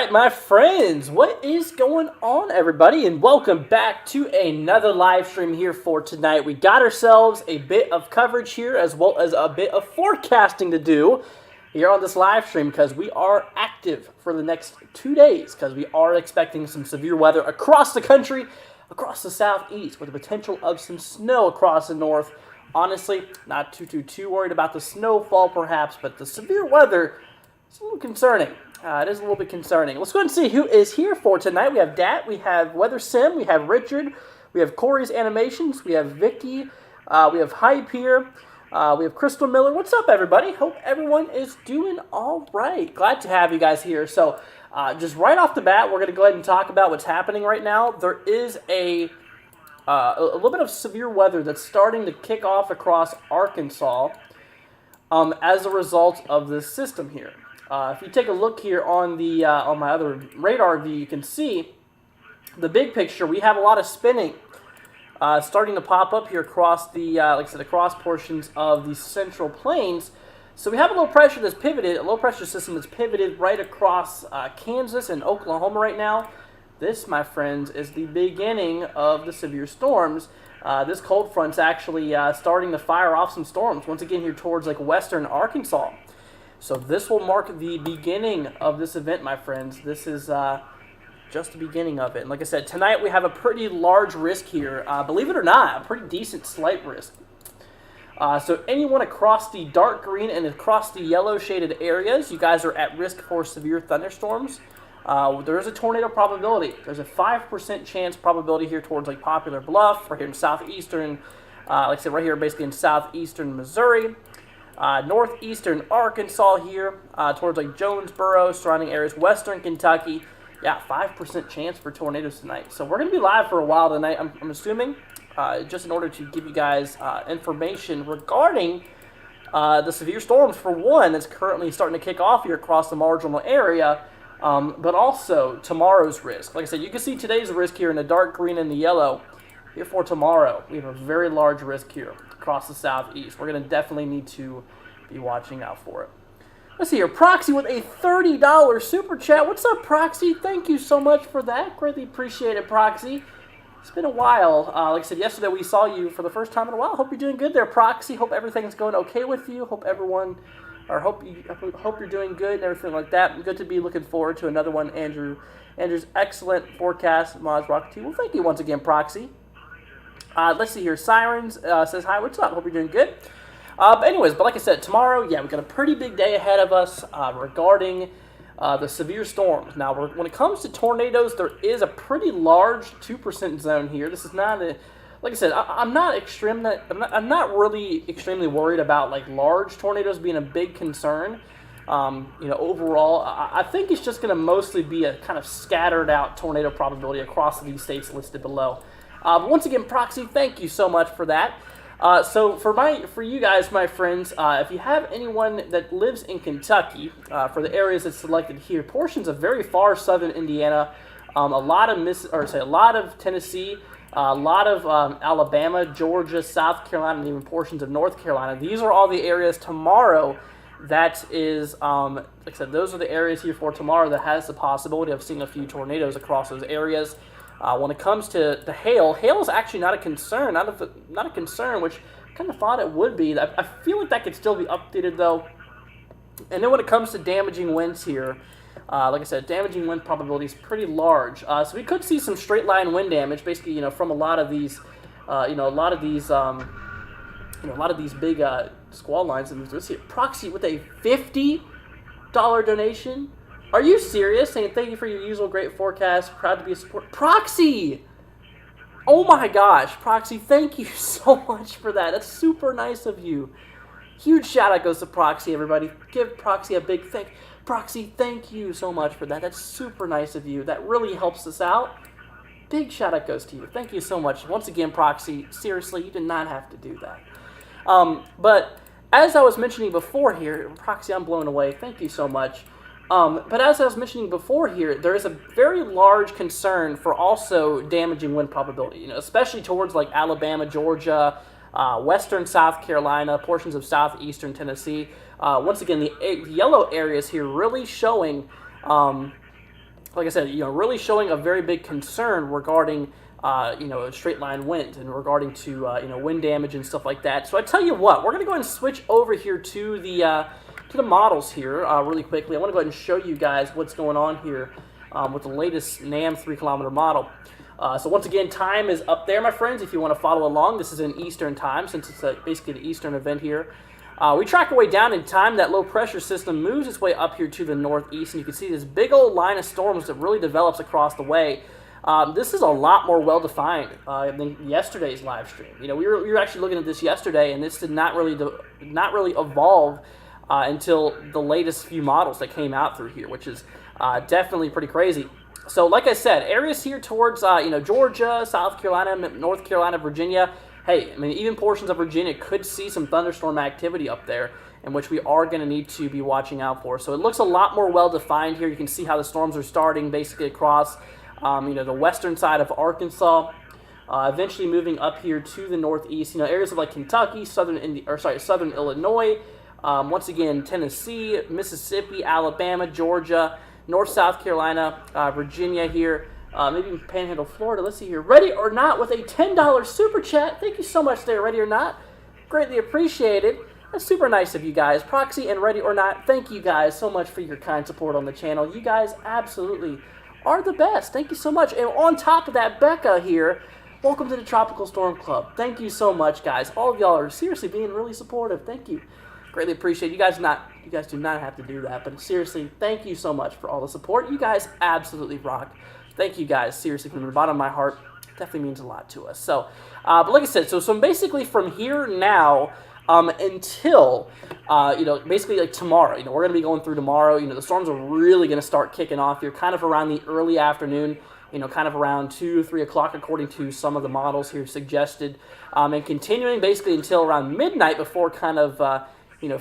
right, my friends, what is going on, everybody? And welcome back to another live stream here for tonight. We got ourselves a bit of coverage here as well as a bit of forecasting to do here on this live stream because we are active for the next 2 days because we are expecting some severe weather across the country, across the southeast, with the potential of some snow across the north. Honestly, not too worried about the snowfall perhaps, but the severe weather is a little concerning. It is a little bit concerning. Let's go ahead and see who is here for tonight. We have Dat, we have Weather Sim, we have Richard, we have Corey's Animations, we have Vicky, we have Hype here, we have Crystal Miller. What's up, everybody? Hope everyone is doing all right. Glad to have you guys here. So, just right off the bat, we're going to go ahead and talk about what's happening right now. There is a little bit of severe weather that's starting to kick off across Arkansas as a result of this system here. If you take a look here on the on my other radar view, you can see the big picture. We have a lot of spinning starting to pop up here across the, like I said, across portions of the Central Plains. So we have a low pressure that's pivoted, a low pressure system that's pivoted right across Kansas and Oklahoma right now. This, my friends, is the beginning of the severe storms. This cold front's actually starting to fire off some storms once again here towards like western Arkansas. So this will mark the beginning of this event, my friends. This is just the beginning of it. And like I said, tonight we have a pretty large risk here. Believe it or not, a pretty decent slight risk. So anyone across the dark green and across the yellow shaded areas, you guys are at risk for severe thunderstorms. There is a tornado probability. There's a 5% chance probability here towards like Poplar Bluff, right here in southeastern, like I said, right here basically in southeastern Missouri. Northeastern Arkansas here, towards like Jonesboro, surrounding areas, western Kentucky. Yeah, 5% chance for tornadoes tonight. So we're going to be live for a while tonight, I'm assuming, just in order to give you guys information regarding the severe storms, for one, that's currently starting to kick off here across the marginal area, but also tomorrow's risk. Like I said, you can see today's risk here in the dark green and the yellow. Here for tomorrow, we have a very large risk here across the southeast. We're going to definitely need to be watching out for it. Let's see here. Proxy with a $30 super chat. What's up, Proxy? Thank you so much for that. Greatly appreciate it, Proxy. It's been a while. Like I said, yesterday we saw you for the first time in a while. Hope you're doing good there, Proxy. Hope everything's going okay with you. Hope you're doing good and everything like that. Good to be looking forward to another one, Andrew. Andrew's excellent forecast. Maz Rocket T. Well, thank you once again, Proxy. Let's see here. Sirens says hi. What's up? Hope you're doing good. But like I said, tomorrow, yeah, we've got a pretty big day ahead of us regarding the severe storms. Now, when it comes to tornadoes, there is a pretty large 2% zone here. This is not a, like I said, I'm not really extremely worried about like large tornadoes being a big concern. Overall, I think it's just going to mostly be a kind of scattered out tornado probability across these states listed below. Once again, Proxy, thank you so much for that. So for you guys, my friends, if you have anyone that lives in Kentucky, for the areas that's selected here, portions of very far southern Indiana, a lot of Tennessee, a lot of Alabama, Georgia, South Carolina, and even portions of North Carolina. These are all the areas tomorrow that is, like I said, those are the areas here for tomorrow that has the possibility of seeing a few tornadoes across those areas. When it comes to the hail is actually not a concern, not a concern, which I kind of thought it would be. I feel like that could still be updated, though. And then when it comes to damaging winds here, like I said, damaging wind probability is pretty large. So we could see some straight line wind damage, basically, from a lot of these, a lot of these big squall lines. And let's see, Proxy with a $50 donation. Are you serious? Saying thank you for your usual great forecast. Proud to be a support. Proxy! Oh my gosh, Proxy, thank you so much for that. That's super nice of you. Huge shout out goes to Proxy, everybody. Give Proxy a big thank. Proxy, thank you so much for that. That's super nice of you. That really helps us out. Big shout out goes to you. Thank you so much. Once again, Proxy, seriously, you did not have to do that. But as I was mentioning before here, Proxy, I'm blown away. Thank you so much. But as I was mentioning before here, there is a very large concern for also damaging wind probability, especially towards like Alabama, Georgia, western South Carolina, portions of southeastern Tennessee. Once again, the yellow areas here really showing like I said, really showing a very big concern regarding straight line winds and regarding to wind damage and stuff like that. So I tell you what, we're going to go ahead and switch over here to the models here really quickly. I want to go ahead and show you guys what's going on here with the latest NAM 3-kilometer model. So once again, time is up there, my friends, if you want to follow along. This is in Eastern time, since it's basically an Eastern event here. We track our way down in time. That low-pressure system moves its way up here to the northeast, and you can see this big old line of storms that really develops across the way. This is a lot more well-defined than yesterday's live stream. We were actually looking at this yesterday, and this did not really evolve until the latest few models that came out through here, which is definitely pretty crazy. So, like I said, areas here towards Georgia, South Carolina, North Carolina, Virginia. Hey, I mean, even portions of Virginia could see some thunderstorm activity up there, in which we are going to need to be watching out for. So it looks a lot more well-defined here. You can see how the storms are starting basically across, the western side of Arkansas, eventually moving up here to the northeast. Areas of like Kentucky, southern Illinois, once again, Tennessee, Mississippi, Alabama, Georgia, North South Carolina, Virginia here. Maybe Panhandle, Florida. Let's see here. Ready or Not with a $10 super chat. Thank you so much there, Ready or Not. Greatly appreciated. That's super nice of you guys. Proxy and Ready or Not, thank you guys so much for your kind support on the channel. You guys absolutely are the best. Thank you so much. And on top of that, Becca here, welcome to the Tropical Storm Club. Thank you so much, guys. All of y'all are seriously being really supportive. Thank you. Greatly appreciate it. You guys do not have to do that, but seriously, thank you so much for all the support. You guys absolutely rock. Thank you guys, seriously, from the bottom of my heart. Definitely means a lot to us. So, but like I said, so basically from here now until, basically like tomorrow, we're going to be going through tomorrow. The storms are really going to start kicking off here kind of around the early afternoon, kind of around 2, 3 o'clock, according to some of the models here suggested, and continuing basically until around midnight before kind of,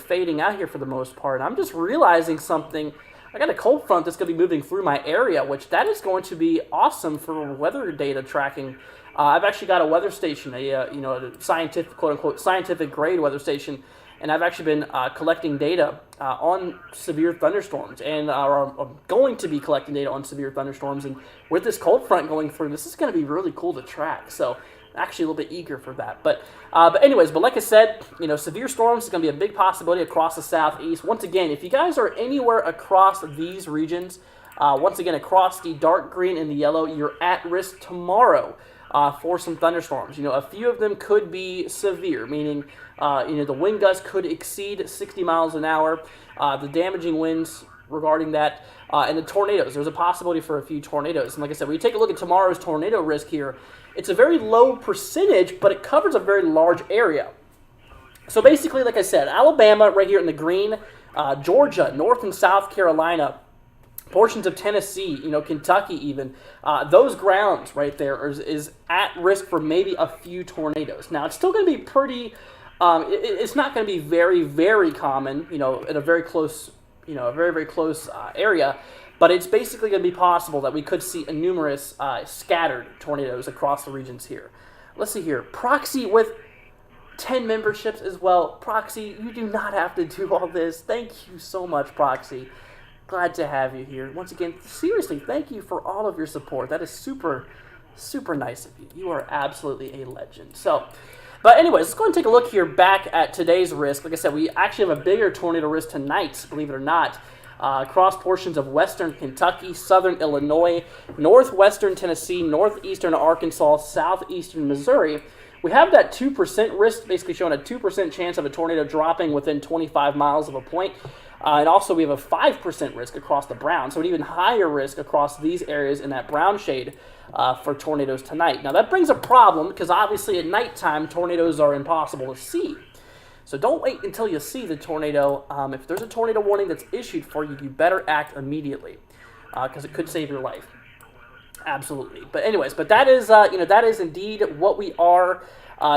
fading out here for the most part. And I'm just realizing something. I got a cold front that's going to be moving through my area, which that is going to be awesome for weather data tracking. I've actually got a weather station, a scientific, quote-unquote, scientific grade weather station, and I've actually been collecting data on severe thunderstorms, and I'm going to be collecting data on severe thunderstorms, and with this cold front going through, this is going to be really cool to track. So actually a little bit eager for that. But anyways, like I said, severe storms is going to be a big possibility across the southeast. Once again, if you guys are anywhere across these regions, once again, across the dark green and the yellow, you're at risk tomorrow for some thunderstorms. A few of them could be severe, meaning, the wind gusts could exceed 60 miles an hour. The damaging winds regarding that, and the tornadoes. There's a possibility for a few tornadoes. And like I said, when you take a look at tomorrow's tornado risk here, it's a very low percentage, but it covers a very large area. So basically, like I said, Alabama right here in the green, Georgia, North and South Carolina, portions of Tennessee, Kentucky even, those grounds right there is at risk for maybe a few tornadoes. Now, it's still going to be pretty, it's not going to be very, very common, in a very close, a very, very close area. But it's basically going to be possible that we could see numerous scattered tornadoes across the regions here. Let's see here. Proxy with 10 memberships as well. Proxy, you do not have to do all this. Thank you so much, Proxy. Glad to have you here. Once again, seriously, thank you for all of your support. That is super, super nice of you. You are absolutely a legend. But anyways, let's go and take a look here back at today's risk. Like I said, we actually have a bigger tornado risk tonight, believe it or not. Across portions of western Kentucky, southern Illinois, northwestern Tennessee, northeastern Arkansas, southeastern Missouri. We have that 2% risk, basically showing a 2% chance of a tornado dropping within 25 miles of a point. And also we have a 5% risk across the brown, so an even higher risk across these areas in that brown shade for tornadoes tonight. Now that brings a problem because obviously at nighttime tornadoes are impossible to see. So don't wait until you see the tornado. If there's a tornado warning that's issued for you, you better act immediately because it could save your life. Absolutely. But anyways, that is that is indeed what we are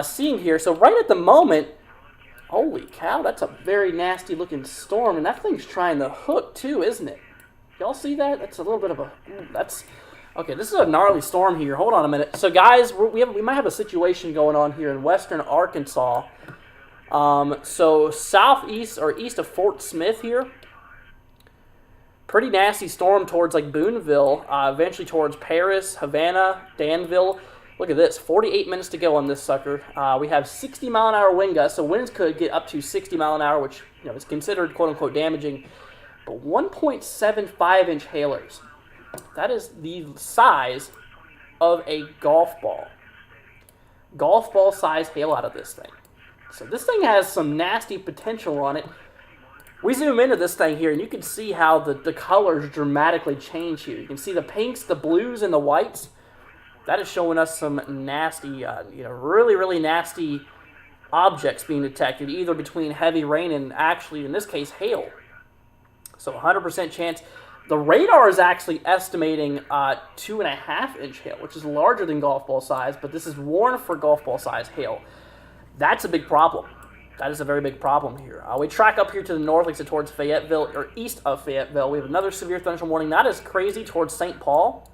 seeing here. So right at the moment, holy cow, that's a very nasty looking storm, and that thing's trying to hook too, isn't it? Y'all see that? That's a little bit of a okay. This is a gnarly storm here. Hold on a minute. So guys, we might have a situation going on here in western Arkansas. So southeast or east of Fort Smith here. pretty nasty storm towards like Boonville, eventually towards Paris, Havana, Danville. Look at this, 48 minutes to go on this sucker. We have 60-mile-an-hour wind gusts, so winds could get up to 60 mile an hour, which is considered quote-unquote damaging. But 1.75-inch hailers. That is the size of a golf ball. Golf ball size hail out of this thing. So this thing has some nasty potential on it. We zoom into this thing here, and you can see how the colors dramatically change here. You can see the pinks, the blues, and the whites. That is showing us some nasty, really, really nasty objects being detected, either between heavy rain and actually, in this case, hail. So 100% chance. The radar is actually estimating 2.5-inch hail, which is larger than golf ball size, but this is warned for golf ball size hail. That's a big problem. That is a very big problem here. We track up here to the north, like I said, towards Fayetteville, or east of Fayetteville. We have another severe thunderstorm warning, not as crazy towards St. Paul.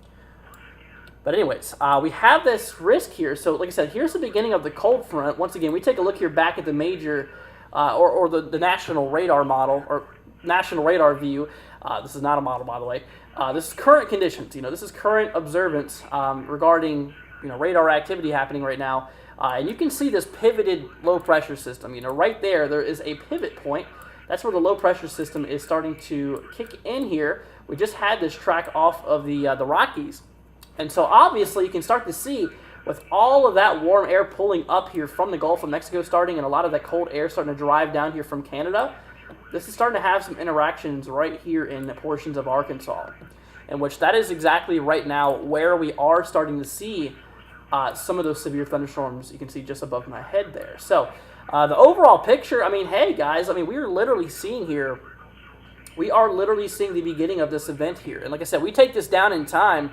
But anyways, we have this risk here. So like I said, here's the beginning of the cold front. Once again, we take a look here back at the major, or the national radar model, or national radar view. This is not a model, by the way. This is current conditions. This is current observance regarding radar activity happening right now. And you can see this pivoted low pressure system. Right there is a pivot point. That's where the low pressure system is starting to kick in here. We just had this track off of the Rockies. And so obviously you can start to see with all of that warm air pulling up here from the Gulf of Mexico starting, and a lot of that cold air starting to drive down here from Canada, this is starting to have some interactions right here in the portions of Arkansas, in which that is exactly right now where we are starting to see some of those severe thunderstorms you can see just above my head there. So the overall picture, hey guys, we are literally seeing here, we are literally seeing the beginning of this event here. And like I said, we take this down in time.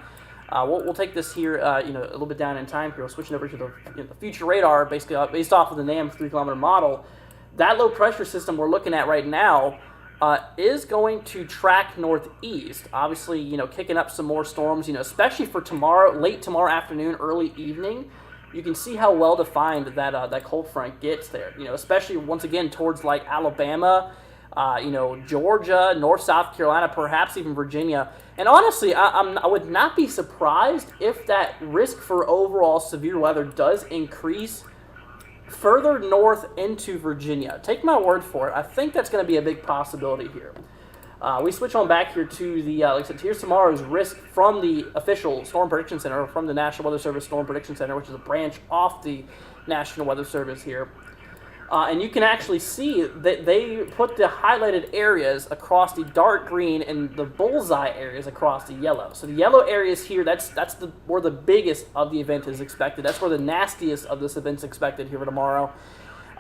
We'll take this here, a little bit down in time here. We're switching over to the future radar, basically based off of the NAM 3-kilometer model. That low pressure system we're looking at right now is going to track northeast. Obviously, kicking up some more storms, especially for tomorrow, late tomorrow afternoon, early evening. You can see how well defined that cold front gets there. Especially once again towards like Alabama, Georgia, North South Carolina, perhaps even Virginia. And honestly, I would not be surprised if that risk for overall severe weather does increase further north into Virginia. Take my word for it. I think that's going to be a big possibility here. We switch on back here to the, like I said, here's tomorrow's risk from the official Storm Prediction Center, from the National Weather Service Storm Prediction Center, which is a branch off the National Weather Service here. And you can actually see that they put the highlighted areas across the dark green and the bullseye areas across the yellow. So the yellow areas here, that's where the biggest of the event is expected. That's where the nastiest of this event is expected here for tomorrow.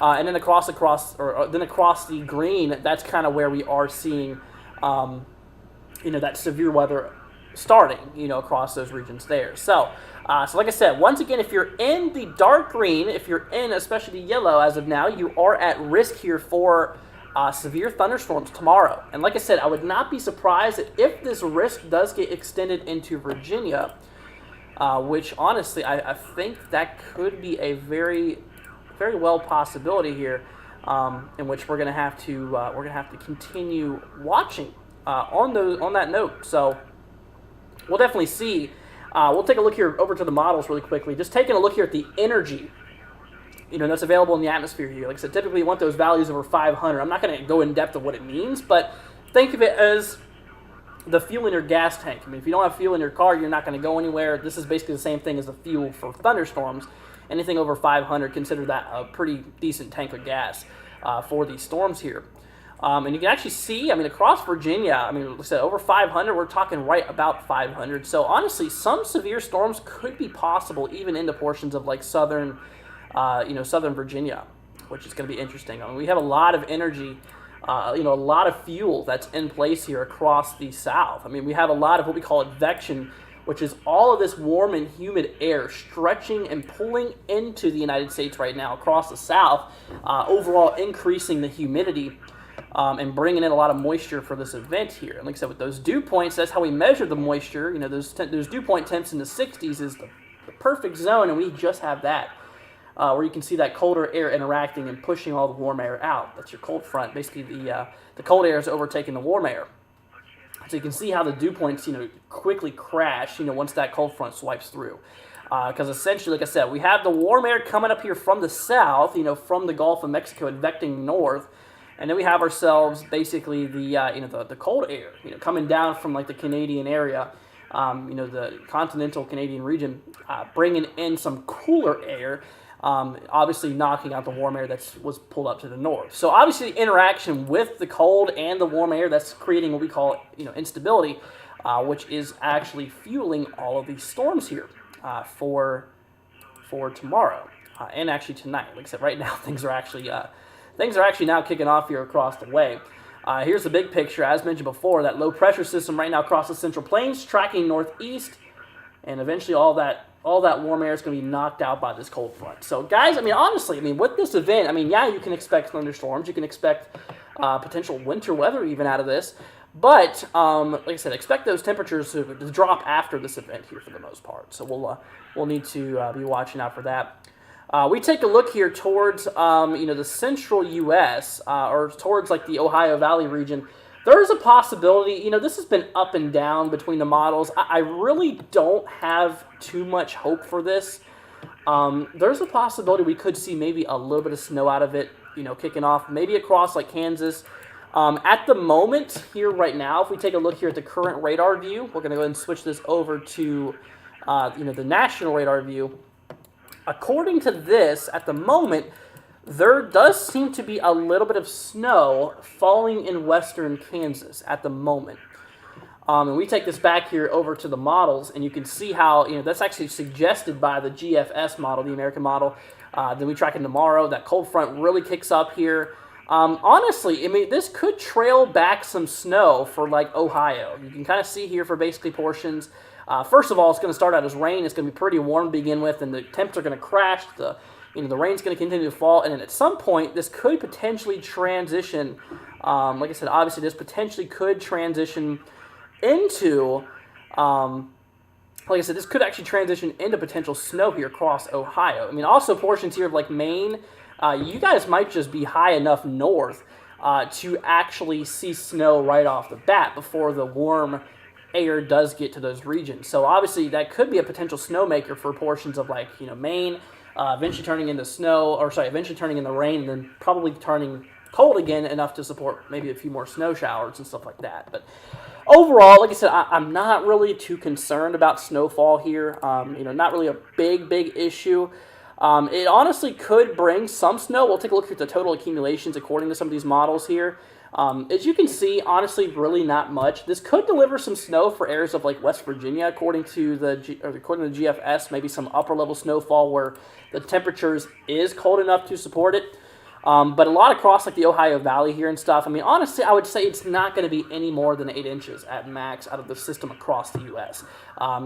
And then across the green, that's kind of where we are seeing, that severe weather starting, across those regions there. So like I said, once again, if you're in the dark green, if you're in especially the yellow as of now, you are at risk here for severe thunderstorms tomorrow. And like I said, I would not be surprised if this risk does get extended into Virginia, which honestly, I think that could be a very, very well possibility here, in which we're gonna have to continue watching on that note. So we'll definitely see. We'll take a look here over to the models really quickly. Just taking a look here at the energy, that's available in the atmosphere here. Like I said, typically you want those values over 500. I'm not going to go in depth of what it means, but think of it as the fuel in your gas tank. If you don't have fuel in your car, you're not going to go anywhere. This is basically the same thing as the fuel for thunderstorms. Anything over 500, consider that a pretty decent tank of gas for these storms here. And you can actually see, across Virginia, like I said, over 500, we're talking right about 500. So honestly, some severe storms could be possible even into portions of like southern Virginia, which is going to be interesting. We have a lot of energy, a lot of fuel that's in place here across the South. We have a lot of what we call advection, which is all of this warm and humid air stretching and pulling into the United States right now across the South, overall increasing the humidity. And bringing in a lot of moisture for this event here. And like I said, with those dew points, that's how we measure the moisture. Those dew point temps in the 60s is the perfect zone, and we just have that, where you can see that colder air interacting and pushing all the warm air out. That's your cold front. Basically, the cold air is overtaking the warm air. So you can see how the dew points, quickly crash, once that cold front swipes through. Because essentially, like I said, we have the warm air coming up here from the south, from the Gulf of Mexico, advecting north, and then we have ourselves basically the cold air, coming down from like the Canadian area, the continental Canadian region, bringing in some cooler air. Obviously knocking out the warm air that was pulled up to the north. So obviously the interaction with the cold and the warm air, that's creating what we call instability, which is actually fueling all of these storms here for tomorrow and actually tonight. Like I said, right now things are actually now kicking off here across the way. Here's the big picture. As mentioned before, that low pressure system right now across the Central Plains, tracking northeast, and eventually all that warm air is going to be knocked out by this cold front. So, guys, honestly, with this event, yeah, you can expect thunderstorms. You can expect potential winter weather even out of this. But, like I said, expect those temperatures to drop after this event here for the most part. So we'll need to be watching out for that. We take a look here towards, the central U.S. Or towards, like, the Ohio Valley region. There's a possibility, this has been up and down between the models. I really don't have too much hope for this. There's a possibility we could see maybe a little bit of snow out of it, kicking off, maybe across like Kansas. At the moment, here right now, if we take a look here at the current radar view, we're going to go ahead and switch this over to, the national radar view. According to this, at the moment, there does seem to be a little bit of snow falling in western Kansas at the moment. And we take this back here over to the models, and you can see how, that's actually suggested by the GFS model, the American model. Then we track it tomorrow. That cold front really kicks up here. Honestly, this could trail back some snow for, like, Ohio. You can kind of see here for basically portions. First of all, it's going to start out as rain. It's going to be pretty warm to begin with, and the temps are going to crash. The rain's going to continue to fall, and then at some point, this could potentially transition. Like I said, obviously, this potentially could transition into, this could actually transition into potential snow here across Ohio. Also portions here of, like, Maine, you guys might just be high enough north to actually see snow right off the bat before the warm air does get to those regions. So, obviously, that could be a potential snowmaker for portions of, like, Maine, eventually turning into eventually turning into rain, and then probably turning cold again enough to support maybe a few more snow showers and stuff like that. But overall, like I said, I'm not really too concerned about snowfall here. Not really a big issue. It honestly could bring some snow. We'll take a look at the total accumulations according to some of these models here. As you can see, honestly, really not much. This could deliver some snow for areas of like West Virginia, according to the GFS. Maybe some upper level snowfall where the temperatures is cold enough to support it. But a lot across like the Ohio Valley here and stuff. Honestly, I would say it's not going to be any more than 8 inches at max out of the system across the U.S.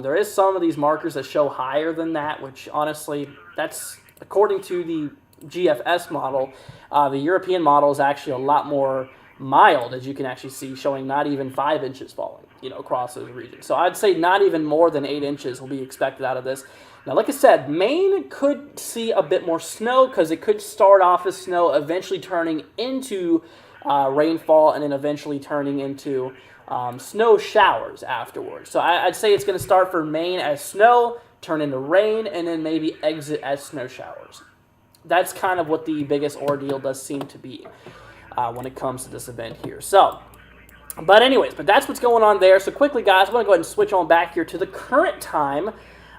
There is some of these markers that show higher than that, which honestly, that's according to the GFS model. The European model is actually a lot more mild, as you can actually see, showing not even 5 inches falling, across those regions. So I'd say not even more than 8 inches will be expected out of this. Now, like I said, Maine could see a bit more snow because it could start off as snow, eventually turning into rainfall, and then eventually turning into snow showers afterwards. So I'd say it's going to start for Maine as snow, turn into rain, and then maybe exit as snow showers. That's kind of what the biggest ordeal does seem to be when it comes to this event here. So, but that's what's going on there. So quickly, guys, I'm going to go ahead and switch on back here to the current time.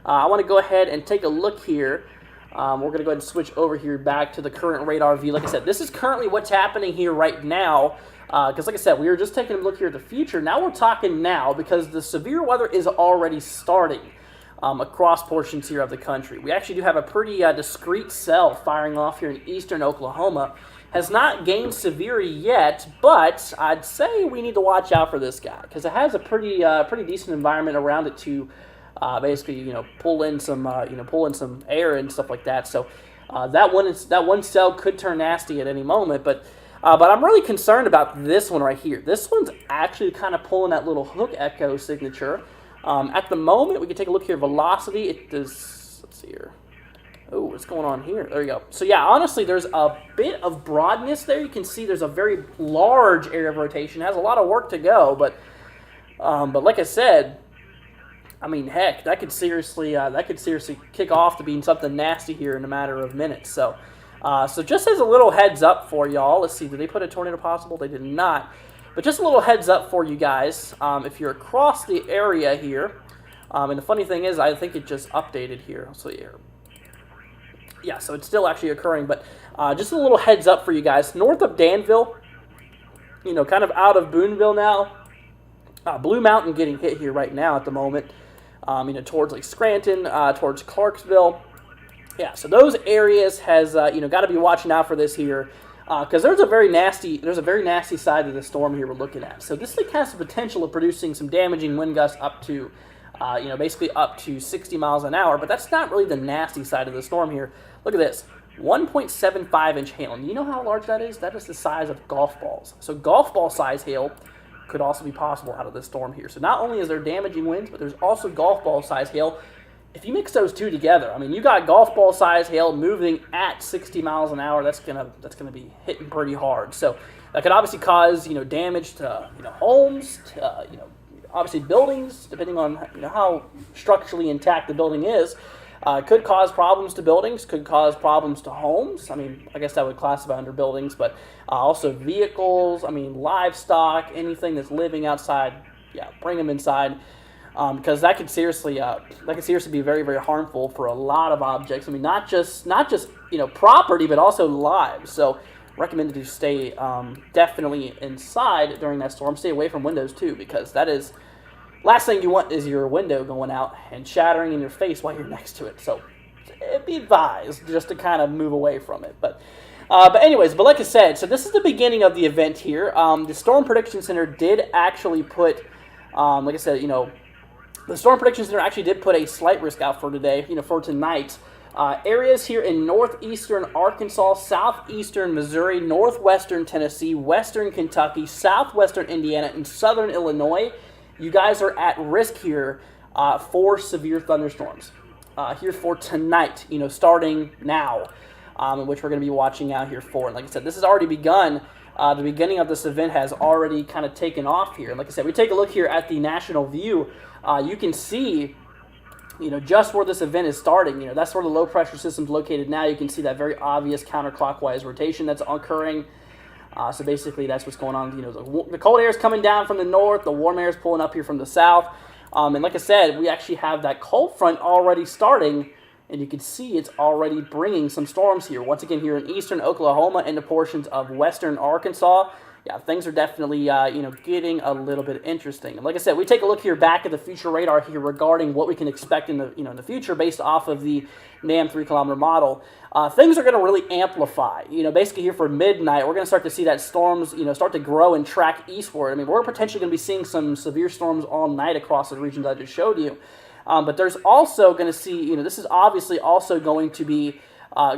I want to go ahead and take a look here. We're going to go ahead and switch over here back to the current radar view. Like I said, this is currently what's happening here right now. Because like I said, we were just taking a look here at the future. Now we're talking now because the severe weather is already starting across portions here of the country. We actually do have a pretty discrete cell firing off here in eastern Oklahoma. Has not gained severity yet, but I'd say we need to watch out for this guy because it has a pretty decent environment around it to basically, pull in some air and stuff like that. So that one cell could turn nasty at any moment. But I'm really concerned about this one right here. This one's actually kind of pulling that little hook echo signature. At the moment, we can take a look here. Velocity, it does. Let's see here. Oh, what's going on here? There you go. So yeah, honestly, there's a bit of broadness there. You can see there's a very large area of rotation. It has a lot of work to go, but But like I said, I mean, heck, that could seriously kick off to being something nasty here in a matter of minutes. So just as a little heads up for y'all, let's see, did they put a tornado possible? They did not. But just a little heads up for you guys, if you're across the area here, and the funny thing is, I think it just updated here. So yeah, so it's still actually occurring, but just a little heads up for you guys. North of Danville, kind of out of Boonville now, Blue Mountain getting hit here right now at the moment, towards like Scranton, towards Clarksville. Yeah, so those areas has, got to be watching out for this here, because there's a very nasty side of the storm here we're looking at. So this thing has the potential of producing some damaging wind gusts up to, basically up to 60 miles an hour, but that's not really the nasty side of the storm here. Look at this, 1.75-inch hail. And you know how large that is? That is the size of golf balls. So golf ball size hail could also be possible out of this storm here. So not only is there damaging winds, but there's also golf ball size hail. If you mix those two together, I mean, you got golf ball size hail moving at 60 miles an hour. That's gonna be hitting pretty hard. So that could obviously cause damage to homes, to, obviously buildings, depending on how structurally intact the building is. Could cause problems to buildings, could cause problems to homes. I mean, I guess that would classify under buildings, but also vehicles, livestock, anything that's living outside, bring them inside. Because that could seriously be very, very harmful for a lot of objects. I mean, not just property, but also lives. So recommended to stay definitely inside during that storm. Stay away from windows too, because that is last thing you want is your window going out and shattering in your face while you're next to it. So be advised just to kind of move away from it. But anyways, like I said, so this is the beginning of the event here. The Storm Prediction Center did actually put, like I said, the Storm Prediction Center actually did put a slight risk out for today, for tonight. Areas here in northeastern Arkansas, southeastern Missouri, northwestern Tennessee, western Kentucky, southwestern Indiana, and southern Illinois. You guys are at risk here for severe thunderstorms here for tonight, starting now, which we're going to be watching out here for. And like I said, this has already begun. The beginning of this event has already kind of taken off here. And like I said, we take a look here at the national view. You can see, just where this event is starting. That's where the low pressure system's located now. You can see that very obvious counterclockwise rotation that's occurring. So basically, that's what's going on. The cold air is coming down from the north. The warm air is pulling up here from the south. And like I said, we actually have that cold front already starting. And you can see it's already bringing some storms here. Once again, here in eastern Oklahoma and the portions of western Arkansas. Yeah, things are definitely, getting a little bit interesting. And like I said, we take a look here back at the future radar here regarding what we can expect in the, in the future based off of the NAM 3-kilometer model. Things are going to really amplify. Basically here for midnight, we're going to start to see that storms, start to grow and track eastward. I mean, we're potentially going to be seeing some severe storms all night across the regions I just showed you. But there's also going to see, this is obviously also going to be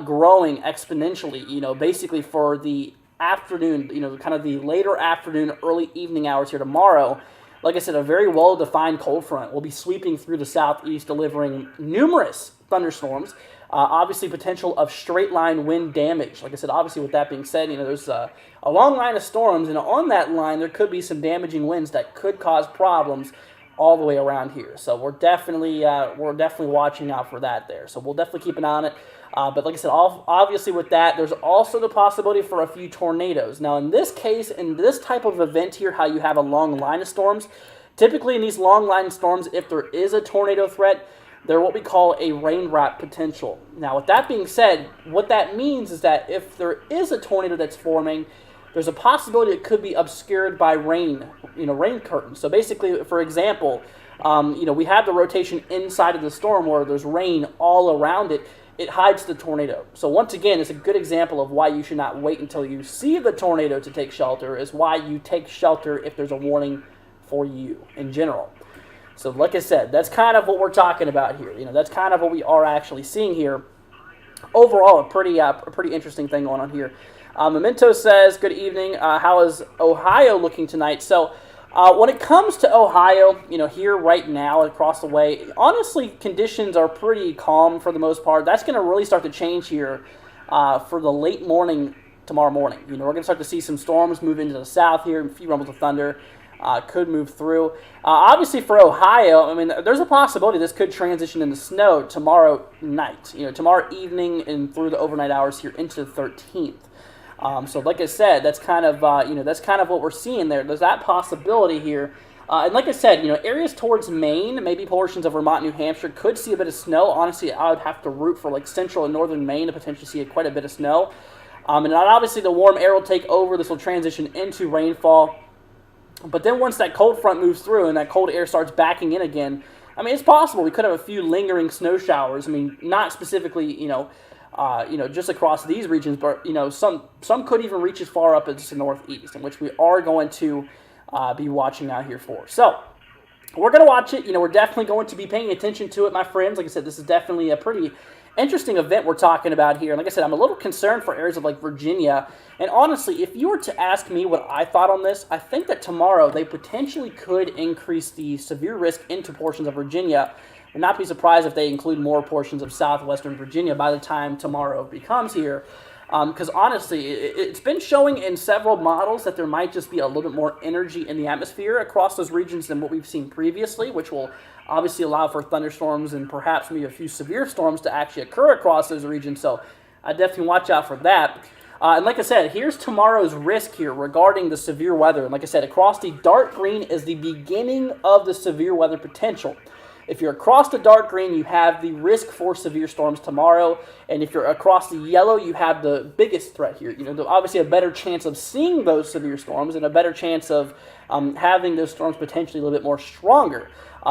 growing exponentially, basically for the afternoon, kind of the later afternoon, early evening hours here tomorrow. Like I said, a very well-defined cold front will be sweeping through the southeast, delivering numerous thunderstorms. Obviously, potential of straight-line wind damage. Like I said, obviously, with that being said, there's a long line of storms, and on that line, there could be some damaging winds that could cause problems all the way around here. So we're definitely watching out for that there. So we'll definitely keep an eye on it. But like I said, obviously with that, there's also the possibility for a few tornadoes. Now in this case, in this type of event here, how you have a long line of storms, typically in these long line of storms, if there is a tornado threat, they're what we call a rain wrap potential. Now with that being said, what that means is that if there is a tornado that's forming, there's a possibility it could be obscured by rain, rain curtains. So basically, for example, we have the rotation inside of the storm where there's rain all around it. It hides the tornado. So once again, it's a good example of why you should not wait until you see the tornado to take shelter, is why you take shelter if there's a warning for you in general. So like I said, that's kind of what we're talking about here. That's kind of what we are actually seeing here. Overall, a pretty interesting thing going on here. Memento says, good evening. How is Ohio looking tonight? So when it comes to Ohio, here right now across the way, honestly, conditions are pretty calm for the most part. That's going to really start to change here for the late morning tomorrow morning. We're going to start to see some storms move into the south here, a few rumbles of thunder. could move through. Obviously for Ohio, I mean, there's a possibility this could transition into snow tomorrow night, tomorrow evening and through the overnight hours here into the 13th. So like I said, that's kind of, that's kind of what we're seeing there. There's that possibility here. And like I said, areas towards Maine, maybe portions of Vermont, New Hampshire could see a bit of snow. Honestly, I would have to root for like central and northern Maine to potentially see quite a bit of snow. And obviously the warm air will take over. This will transition into rainfall. But then once that cold front moves through and that cold air starts backing in again, I mean, it's possible we could have a few lingering snow showers. I mean, not specifically, just across these regions, but some could even reach as far up as the northeast, in which we are going to be watching out here for. So we're going to watch it. We're definitely going to be paying attention to it, my friends. Like I said, this is definitely a pretty interesting event we're talking about here. And like I said, I'm a little concerned for areas of like Virginia. And honestly, if you were to ask me what I thought on this, I think that tomorrow they potentially could increase the severe risk into portions of Virginia. Would not be surprised if they include more portions of southwestern Virginia by the time tomorrow becomes here. Because honestly, it's been showing in several models that there might just be a little bit more energy in the atmosphere across those regions than what we've seen previously, which will obviously allow for thunderstorms and perhaps maybe a few severe storms to actually occur across those regions. So I definitely watch out for that. And like I said, here's tomorrow's risk here regarding the severe weather. And like I said, across the dark green is the beginning of the severe weather potential. If you're across the dark green, you have the risk for severe storms tomorrow. And if you're across the yellow, you have the biggest threat here. Obviously a better chance of seeing those severe storms and a better chance of having those storms potentially a little bit more stronger,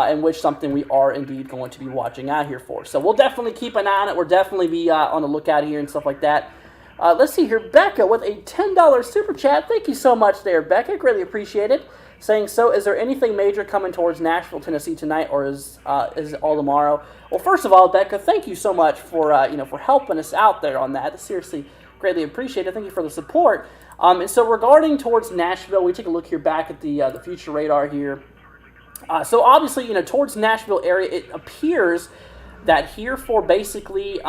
in which something we are indeed going to be watching out here for. So we'll definitely keep an eye on it. We'll definitely be on the lookout here and stuff like that. Let's see here. Becca with a $10 super chat. Thank you so much there, Becca. Greatly appreciate it. Saying, so is there anything major coming towards Nashville, Tennessee tonight, or is it all tomorrow? Well, first of all, Becca, thank you so much for for helping us out there on that. Seriously, greatly appreciate it. Thank you for the support. And so regarding towards Nashville, we take a look here back at the future radar here. So obviously, towards Nashville area, it appears that here for basically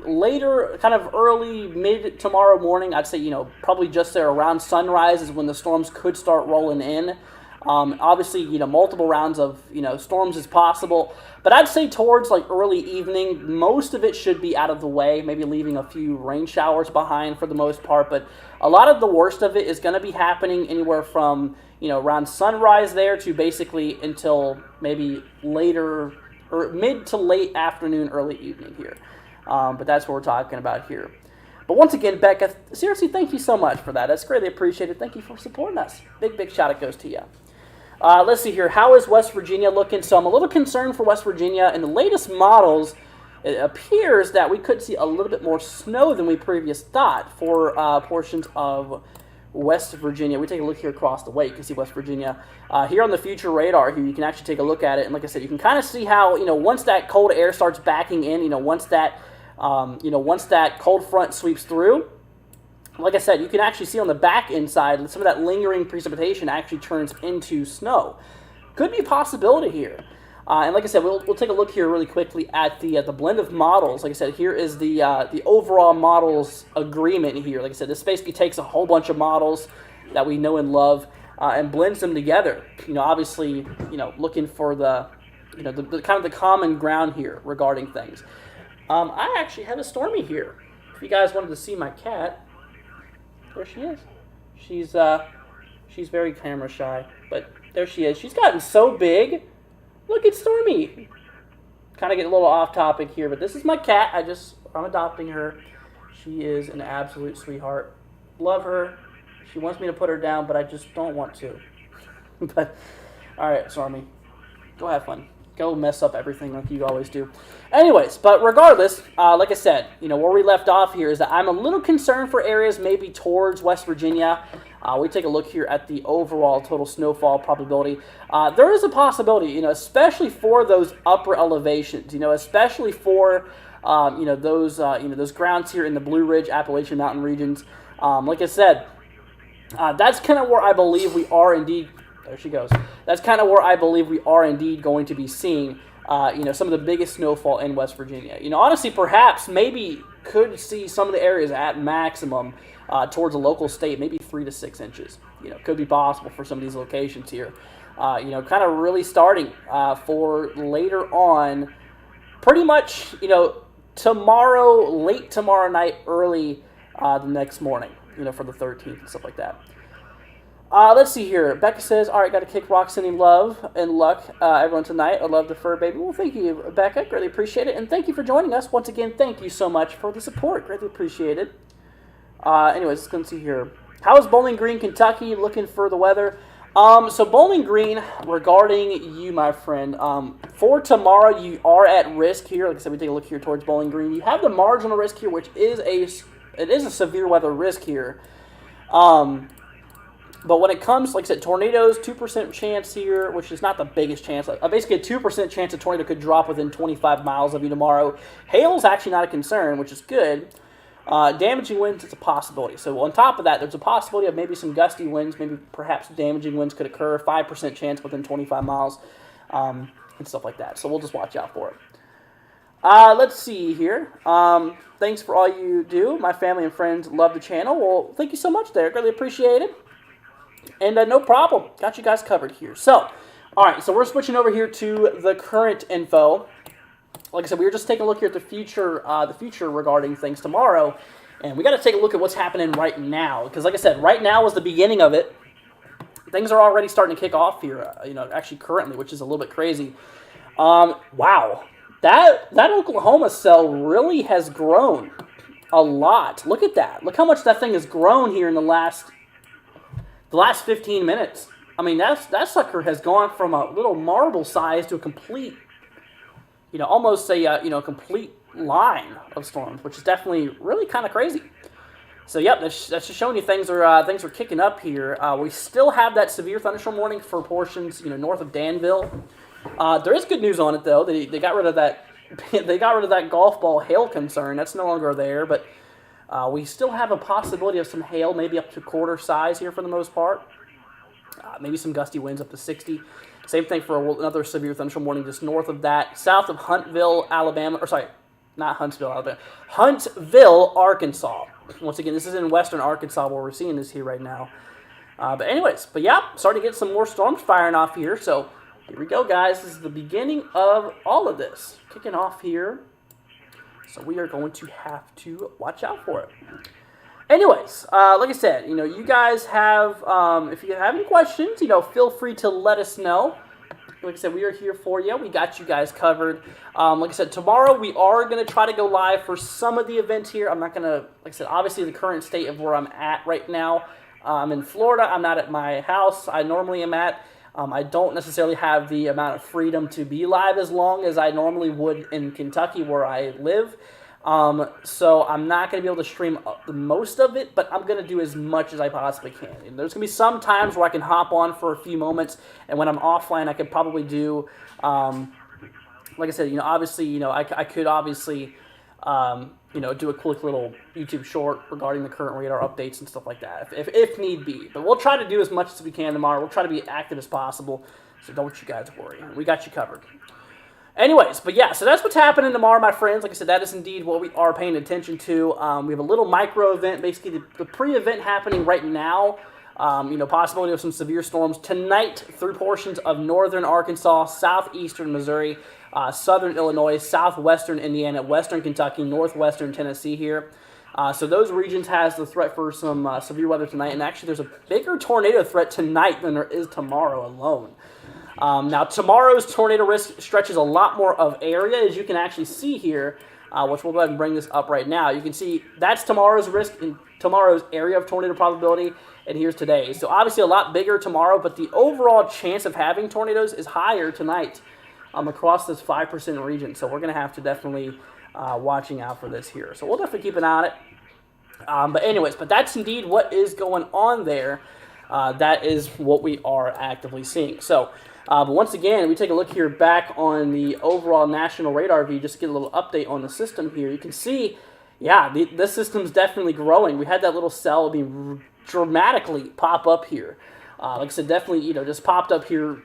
later, kind of early, mid tomorrow morning, I'd say, probably just there around sunrise is when the storms could start rolling in. Obviously, multiple rounds of, storms is possible. But I'd say towards like early evening, most of it should be out of the way, maybe leaving a few rain showers behind for the most part. But a lot of the worst of it is going to be happening anywhere from, around sunrise there to basically until maybe later or mid to late afternoon, early evening here. But that's what we're talking about here. But once again, Becca, seriously, thank you so much for that. That's greatly appreciated. Thank you for supporting us. Big shout out goes to you. Let's see here. How is West Virginia looking? So I'm a little concerned for West Virginia. In the latest models, it appears that we could see a little bit more snow than we previously thought for portions of West Virginia. We take a look here across the way. You can see West Virginia. Here on the future radar here, you can actually take a look at it. And like I said, you can kind of see how, once that cold air starts backing in, once that cold front sweeps through, like I said, you can actually see on the back inside, some of that lingering precipitation actually turns into snow. Could be a possibility here. And like I said, we'll take a look here really quickly at the blend of models. Like I said, here is the overall models agreement here. Like I said, this basically takes a whole bunch of models that we know and love and blends them together. Obviously, looking for the kind of the common ground here regarding things. I actually have a Stormy here. If you guys wanted to see my cat, there she is. She's very camera shy, but there she is. She's gotten so big. Look at Stormy. Kind of getting a little off topic here, but this is my cat. I'm adopting her. She is an absolute sweetheart. Love her. She wants me to put her down, but I just don't want to. But, all right, Stormy. Go have fun. Go mess up everything like you always do. Anyways, but regardless, like I said, where we left off here is that I'm a little concerned for areas maybe towards West Virginia. We take a look here at the overall total snowfall probability. There is a possibility, especially for those upper elevations, especially for, those grounds here in the Blue Ridge, Appalachian Mountain regions. Like I said, that's kind of where I believe we are indeed. There she goes. That's kind of where I believe we are indeed going to be seeing, some of the biggest snowfall in West Virginia. Honestly, perhaps maybe could see some of the areas at maximum towards a local state, maybe 3 to 6 inches. could be possible for some of these locations here. Kind of really starting for later on, pretty much, tomorrow, late tomorrow night, early the next morning, for the 13th and stuff like that. Let's see here. Becca says, all right, got to kick rocks, sending love and luck, everyone tonight. I love the fur baby. Well, thank you, Becca. Greatly appreciate it. And thank you for joining us. Once again, thank you so much for the support. Greatly appreciated. Anyways, let's go and see here. How is Bowling Green, Kentucky, looking for the weather? So Bowling Green, regarding you, my friend, for tomorrow, you are at risk here. Like I said, we take a look here towards Bowling Green. You have the marginal risk here, which is a severe weather risk here. But when it comes, like I said, tornadoes, 2% chance here, which is not the biggest chance. Basically, a 2% chance a tornado could drop within 25 miles of you tomorrow. Hail's actually not a concern, which is good. Damaging winds, it's a possibility. So on top of that, there's a possibility of maybe some gusty winds, maybe perhaps damaging winds could occur, 5% chance within 25 miles, and stuff like that. So we'll just watch out for it. Let's see here. Thanks for all you do. My family and friends love the channel. Well, thank you so much there. Greatly appreciate it. And no problem. Got you guys covered here. So, all right. So we're switching over here to the current info. Like I said, we were just taking a look here at the future regarding things tomorrow. And we got to take a look at what's happening right now. Because like I said, right now is the beginning of it. Things are already starting to kick off here, actually currently, which is a little bit crazy. Wow. That Oklahoma cell really has grown a lot. Look at that. Look how much that thing has grown here in the last 15 minutes. I mean, that sucker has gone from a little marble size to a complete, almost a complete line of storms, which is definitely really kind of crazy. So, yep, that's just showing you things are kicking up here. We still have that severe thunderstorm warning for portions, north of Danville. There is good news on it though. They got rid of that. They got rid of that golf ball hail concern. That's no longer there, but we still have a possibility of some hail, maybe up to quarter size here for the most part. Maybe some gusty winds up to 60. Same thing for another severe thunderstorm warning just north of that, south of Huntsville, Alabama. Or sorry, not Huntsville, Alabama. Huntsville, Arkansas. Once again, this is in western Arkansas where we're seeing this here right now. But yeah, starting to get some more storms firing off here. So here we go, guys. This is the beginning of all of this kicking off here. So we are going to have to watch out for it. Anyways, like I said, you guys have, if you have any questions, feel free to let us know. Like I said, we are here for you. We got you guys covered. Like I said, tomorrow we are going to try to go live for some of the events here. I'm not going to, like I said, obviously the current state of where I'm at right now. I'm in Florida. I'm not at my house I normally am at. I don't necessarily have the amount of freedom to be live as long as I normally would in Kentucky where I live. So I'm not going to be able to stream the most of it, but I'm going to do as much as I possibly can. And there's going to be some times where I can hop on for a few moments, and when I'm offline, I could probably do, like I said, obviously, I could obviously, do a quick little YouTube short regarding the current radar updates and stuff like that, if need be. But we'll try to do as much as we can tomorrow. We'll try to be active as possible, so don't you guys worry. We got you covered. Anyways, but yeah, so that's what's happening tomorrow, my friends. Like I said, that is indeed what we are paying attention to. We have a little micro event, basically the pre-event happening right now. Possibility of some severe storms tonight through portions of northern Arkansas, southeastern Missouri, southern Illinois, southwestern Indiana, western Kentucky, northwestern Tennessee here. So those regions has the threat for some severe weather tonight. And actually, there's a bigger tornado threat tonight than there is tomorrow alone. Now, tomorrow's tornado risk stretches a lot more of area, as you can actually see here, which we'll go ahead and bring this up right now. You can see that's tomorrow's risk and tomorrow's area of tornado probability, and here's today's. So obviously a lot bigger tomorrow, but the overall chance of having tornadoes is higher tonight across this 5% region. So we're going to have to definitely watching out for this here. So we'll definitely keep an eye on it. But that's indeed what is going on there. That is what we are actively seeing. So, but once again, we take a look here back on the overall national radar view, just to get a little update on the system here. You can see, yeah, this system's definitely growing. We had that little cell dramatically pop up here. Like I said, definitely, just popped up here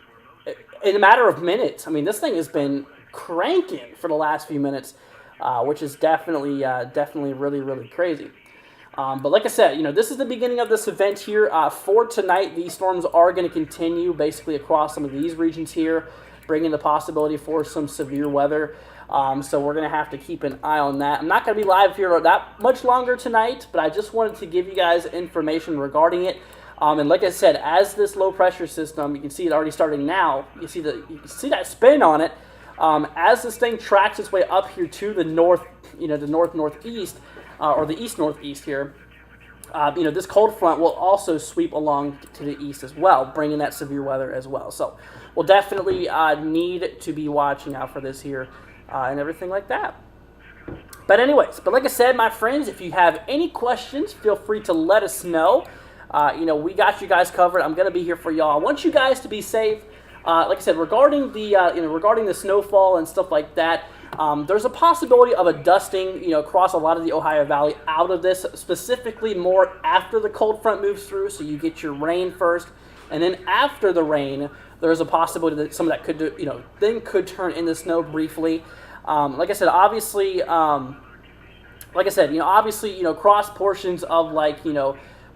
in a matter of minutes. I mean, this thing has been cranking for the last few minutes, which is definitely really, really crazy. But like I said, this is the beginning of this event here. For tonight, these storms are going to continue basically across some of these regions here, bringing the possibility for some severe weather. So we're going to have to keep an eye on that. I'm not going to be live here that much longer tonight, but I just wanted to give you guys information regarding it. And like I said, as this low pressure system, you can see it already starting now. You can see that spin on it. As this thing tracks its way up here to the north, the northeast, or the east-northeast here, this cold front will also sweep along to the east as well, bringing that severe weather as well. So we'll definitely need to be watching out for this here and everything like that. But like I said, my friends, if you have any questions, feel free to let us know. We got you guys covered. I'm going to be here for y'all. I want you guys to be safe. Like I said, regarding the snowfall and stuff like that, there's a possibility of a dusting, across a lot of the Ohio Valley out of this, specifically more after the cold front moves through, so you get your rain first, and then after the rain, there's a possibility that some of that could turn into snow briefly. Like I said, obviously, across portions of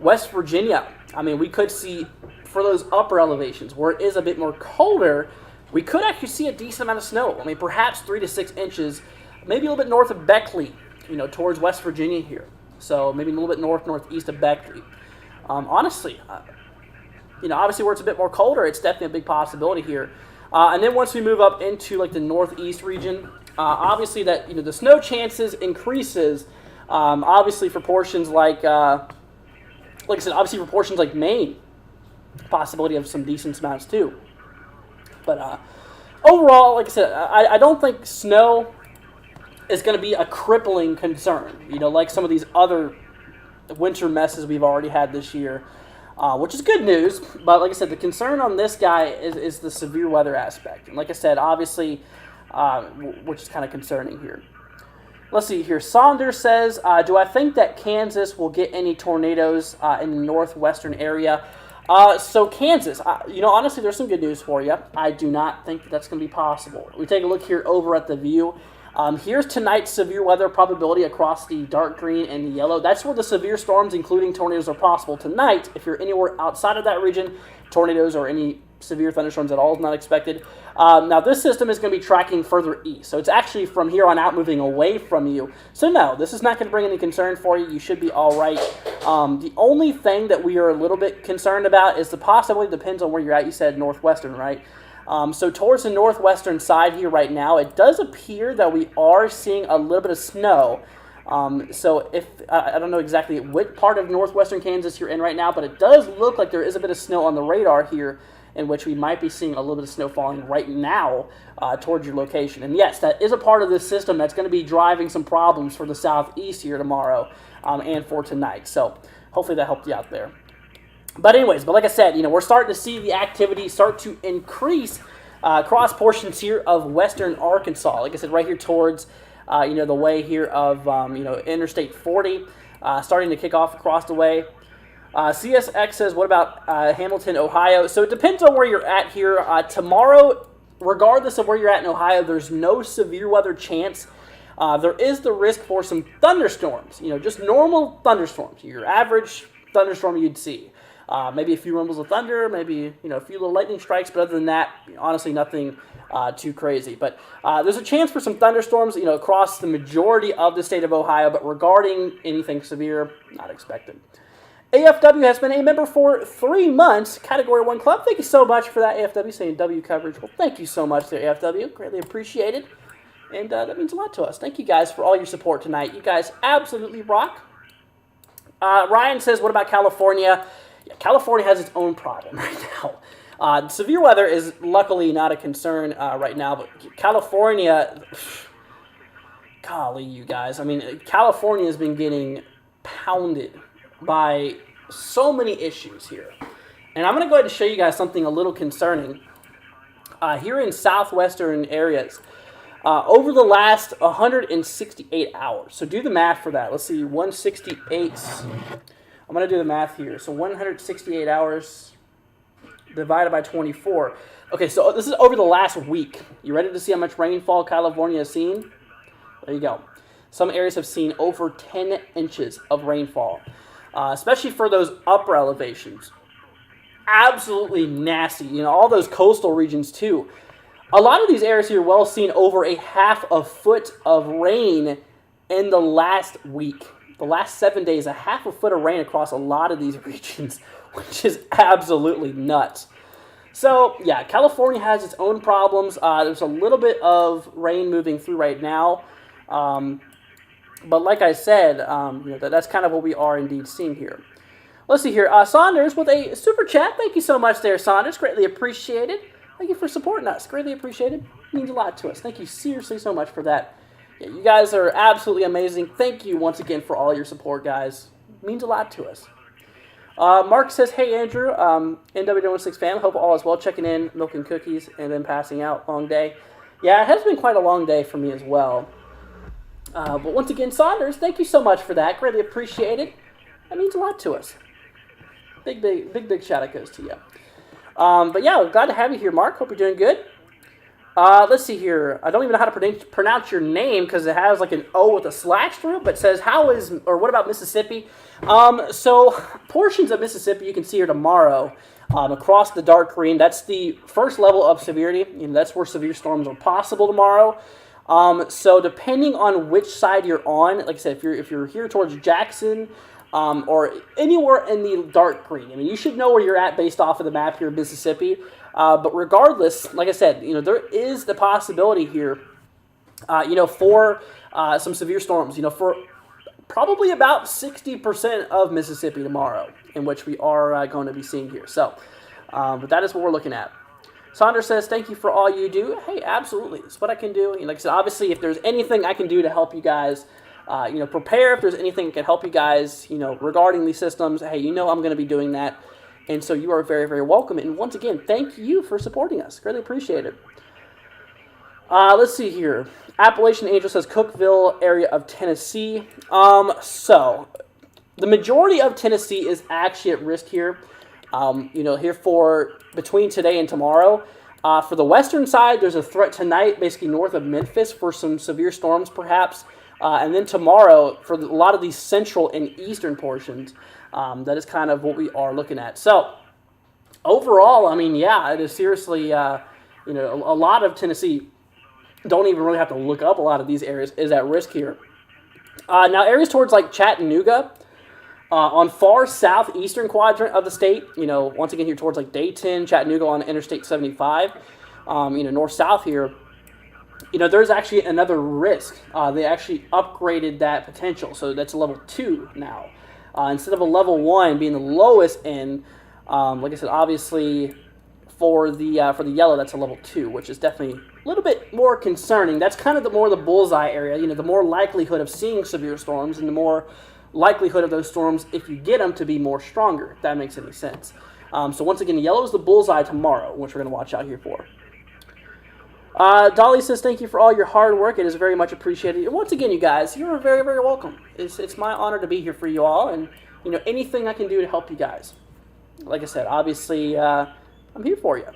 West Virginia, we could see for those upper elevations where it is a bit more colder, we could actually see a decent amount of snow. Perhaps 3 to 6 inches, maybe a little bit north of Beckley, towards West Virginia here. So maybe a little bit northeast of Beckley. Obviously where it's a bit more colder, it's definitely a big possibility here. And then once we move up into the northeast region, obviously that the snow chances increases. Obviously for portions like I said, obviously for portions like Maine, possibility of some decent amounts too. But overall, like I said, I don't think snow is going to be a crippling concern, like some of these other winter messes we've already had this year, which is good news. But like I said, the concern on this guy is the severe weather aspect. And like I said, obviously, which is kind of concerning here. Let's see here. Saunders says, do I think that Kansas will get any tornadoes in the northwestern area? So Kansas, honestly, there's some good news for you. I do not think that's going to be possible. We take a look here over at the view. Here's tonight's severe weather probability across the dark green and the yellow. That's where the severe storms, including tornadoes, are possible tonight. If you're anywhere outside of that region, tornadoes or any severe thunderstorms at all is not expected. Now, this system is going to be tracking further east, so it's actually from here on out moving away from you. So no, this is not going to bring any concern for you. You should be all right. The only thing that we are a little bit concerned about is the possibility, depends on where you're at. You said northwestern, right? So towards the northwestern side here right now, it does appear that we are seeing a little bit of snow. So if I don't know exactly what part of northwestern Kansas you're in right now, but it does look like there is a bit of snow on the radar here, in which we might be seeing a little bit of snow falling right now towards your location. And yes, that is a part of this system that's going to be driving some problems for the southeast here tomorrow and for tonight. So hopefully that helped you out there. But like I said, we're starting to see the activity start to increase across portions here of western Arkansas. Like I said, right here towards, the way here of, Interstate 40, starting to kick off across the way. CSX says, what about Hamilton, Ohio? So it depends on where you're at here. Tomorrow, regardless of where you're at in Ohio, there's no severe weather chance. There is the risk for some thunderstorms, just normal thunderstorms, your average thunderstorm you'd see. Maybe a few rumbles of thunder, maybe a few little lightning strikes, but other than that, honestly, nothing too crazy. But there's a chance for some thunderstorms, across the majority of the state of Ohio, but regarding anything severe, not expected. AFW has been a member for 3 months, Category 1 Club. Thank you so much for that, AFW, saying W coverage. Well, thank you so much there, AFW. Greatly appreciated. And that means a lot to us. Thank you guys for all your support tonight. You guys absolutely rock. Ryan says, what about California? Yeah, California has its own problem right now. Severe weather is luckily not a concern right now, but California, golly, you guys. California has been getting pounded by so many issues here. And I'm going to go ahead and show you guys something a little concerning. Here in southwestern areas, over the last 168 hours. So do the math for that. Let's see, 168. I'm going to do the math here. So 168 hours divided by 24. Okay, so this is over the last week. You ready to see how much rainfall California has seen? There you go. Some areas have seen over 10 inches of rainfall, especially for those upper elevations. Absolutely nasty. All those coastal regions too. A lot of these areas here well seen over a half a foot of rain in the last week. The last 7 days, a half a foot of rain across a lot of these regions, which is absolutely nuts. So, yeah, California has its own problems. There's a little bit of rain moving through right now. But like I said, that's kind of what we are indeed seeing here. Let's see here. Saunders with a super chat. Thank you so much there, Saunders. Greatly appreciated. Thank you for supporting us. Greatly appreciated. It means a lot to us. Thank you seriously so much for that. Yeah, you guys are absolutely amazing. Thank you once again for all your support, guys. It means a lot to us. Mark says, hey, Andrew, NW16 fan. Hope all is well. Checking in, milking cookies, and then passing out. Long day. Yeah, it has been quite a long day for me as well. But once again, Saunders, thank you so much for that. Greatly appreciated. That means a lot to us. Big shout out goes to you. But yeah, glad to have you here, Mark. Hope you're doing good. Let's see here. I don't even know how to pronounce your name because it has like an O with a slash through it, but it says, what about Mississippi? So portions of Mississippi you can see here tomorrow across the dark green. That's the first level of severity. That's where severe storms are possible tomorrow. So depending on which side you're on, like I said, if you're here towards Jackson, or anywhere in the dark green. You should know where you're at based off of the map here in Mississippi. But regardless, like I said, there is the possibility here, for some severe storms, for probably about 60% of Mississippi tomorrow, in which we are going to be seeing here. So, but that is what we're looking at. Saunders says, thank you for all you do. Hey, absolutely. It's what I can do. Like I said, obviously, if there's anything I can do to help you guys, prepare, if there's anything that can help you guys, regarding these systems, hey, I'm going to be doing that. And so you are very, very welcome. And once again, thank you for supporting us. Greatly appreciate it. Let's see here. Appalachian Angel says Cookeville area of Tennessee. So the majority of Tennessee is actually at risk here. Here for between today and tomorrow. For the western side, there's a threat tonight, basically north of Memphis, for some severe storms perhaps. And then tomorrow, for a lot of these central and eastern portions, that is kind of what we are looking at. So, overall, it is seriously, a lot of Tennessee, don't even really have to look up a lot of these areas, is at risk here. Now, areas towards like Chattanooga, on far southeastern quadrant of the state, once again here towards like Dayton, Chattanooga on Interstate 75, north-south here, there's actually another risk. They actually upgraded that potential, so that's a level 2 now. Instead of a level 1 being the lowest end, like I said, obviously for the yellow, that's a level 2, which is definitely a little bit more concerning. That's kind of the bullseye area. The more likelihood of seeing severe storms, and the more likelihood of those storms, if you get them, to be more stronger. If that makes any sense. So once again, yellow is the bullseye tomorrow, which we're going to watch out here for. Dolly says, thank you for all your hard work. It is very much appreciated. And once again, you guys, you're very, very welcome. It's my honor to be here for you all, and anything I can do to help you guys. Like I said, obviously, I'm here for you.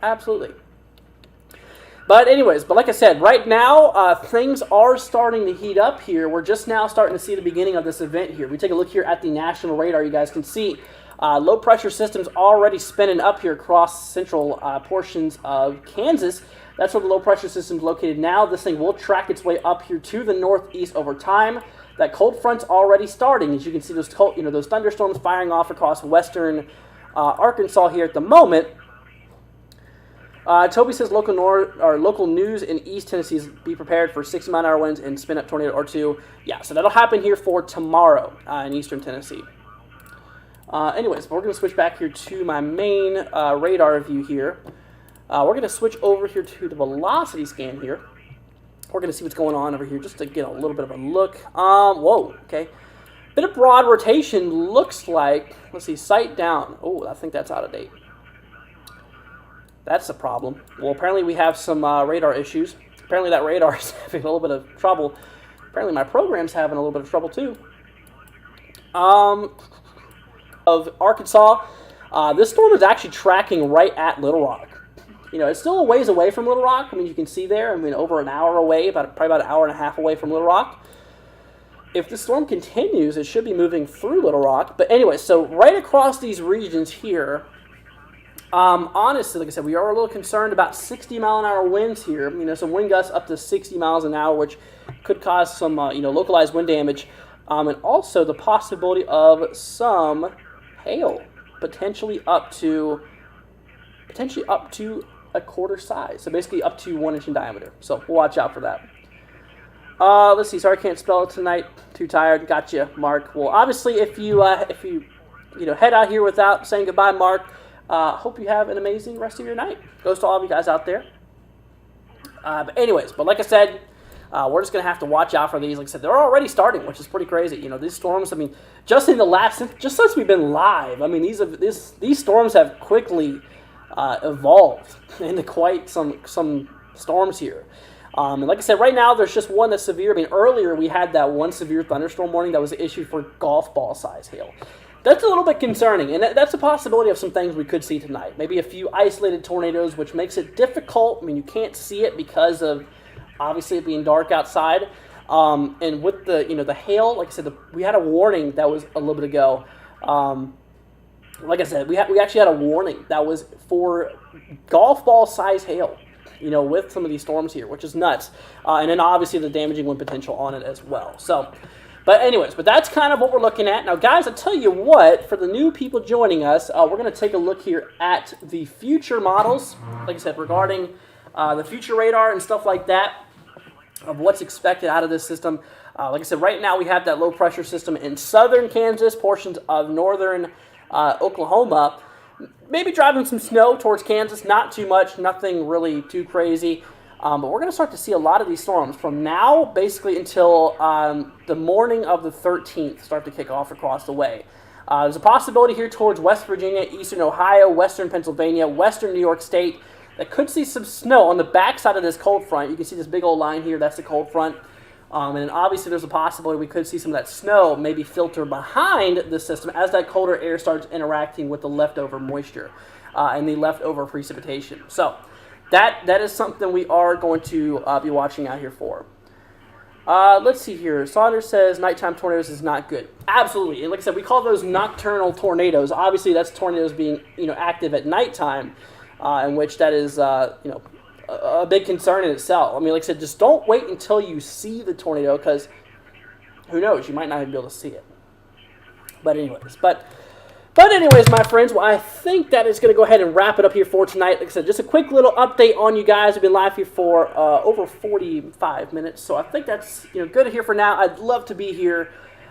Absolutely. But anyways, like I said, right now, things are starting to heat up here. We're just now starting to see the beginning of this event here. We take a look here at the national radar. You guys can see low pressure systems already spinning up here across central portions of Kansas. That's where the low pressure system is located now. This thing will track its way up here to the northeast over time. That cold front's already starting. As you can see, those those thunderstorms firing off across western Arkansas here at the moment. Toby says local news in East Tennessee, be prepared for 60-mile-an-hour winds and spin-up tornado or two. Yeah, so that'll happen here for tomorrow in Eastern Tennessee. Anyways, we're going to switch back here to my main radar view here. We're going to switch over here to the velocity scan here. We're going to see what's going on over here just to get a little bit of a look. Whoa, okay. Bit of broad rotation looks like, let's see, sight down. Oh, I think that's out of date. That's a problem. Well, apparently we have some radar issues. Apparently that radar is having a little bit of trouble. Apparently my program's having a little bit of trouble too. Of Arkansas, this storm is actually tracking right at Little Rock. it's still a ways away from Little Rock. I mean, you can see there, over an hour away, probably about an hour and a half away from Little Rock. If the storm continues, it should be moving through Little Rock. But anyway, so right across these regions here, honestly, like I said, we are a little concerned about 60-mile-an-hour winds here. Some wind gusts up to 60 miles an hour, which could cause some, localized wind damage. And also the possibility of some hail, potentially up to a quarter size. So basically up to 1 inch in diameter. So we'll watch out for that. Let's see. Sorry, I can't spell it tonight. Too tired. Gotcha, Mark. Well, obviously, if you head out here without saying goodbye, Mark, hope you have an amazing rest of your night. Goes to all of you guys out there. But like I said, we're just gonna have to watch out for these. Like I said, they're already starting, which is pretty crazy. These storms. Just since we've been live, these storms have quickly evolved into quite some storms here. And like I said, right now there's just one that's severe. Earlier we had that one severe thunderstorm warning that was issued for golf ball size hail. That's a little bit concerning, and that's a possibility of some things we could see tonight. Maybe a few isolated tornadoes, which makes it difficult. You can't see it because of obviously it being dark outside. And with the hail, like I said, we had a warning that was a little bit ago. Like I said, we actually had a warning that was for golf ball size hail. With some of these storms here, which is nuts. And then obviously the damaging wind potential on it as well. So, but that's kind of what we're looking at. Now, guys, I'll tell you what, for the new people joining us, we're going to take a look here at the future models, like I said, regarding the future radar and stuff like that, of what's expected out of this system. Like I said, right now we have that low pressure system in southern Kansas, portions of northern Oklahoma. Maybe driving some snow towards Kansas, not too much, nothing really too crazy. But we're going to start to see a lot of these storms from now basically until the morning of the 13th start to kick off across the way. There's a possibility here towards West Virginia, eastern Ohio, western Pennsylvania, western New York State that could see some snow on the backside of this cold front. You can see this big old line here, that's the cold front. And then obviously there's a possibility we could see some of that snow maybe filter behind the system as that colder air starts interacting with the leftover moisture and the leftover precipitation. So that is something we are going to be watching out here for. Let's see here. Saunders says nighttime tornadoes is not good. Absolutely. And like I said, we call those nocturnal tornadoes. Obviously that's tornadoes being active at nighttime, in which that is a big concern in itself. Like I said, just don't wait until you see the tornado, because who knows, you might not even be able to see it. But anyways, my friends, well, I think that is going to go ahead and wrap it up here for tonight. Like I said, just a quick little update on you guys. We've been live here for over 45 minutes, so I think that's good here for now. I'd love to be here.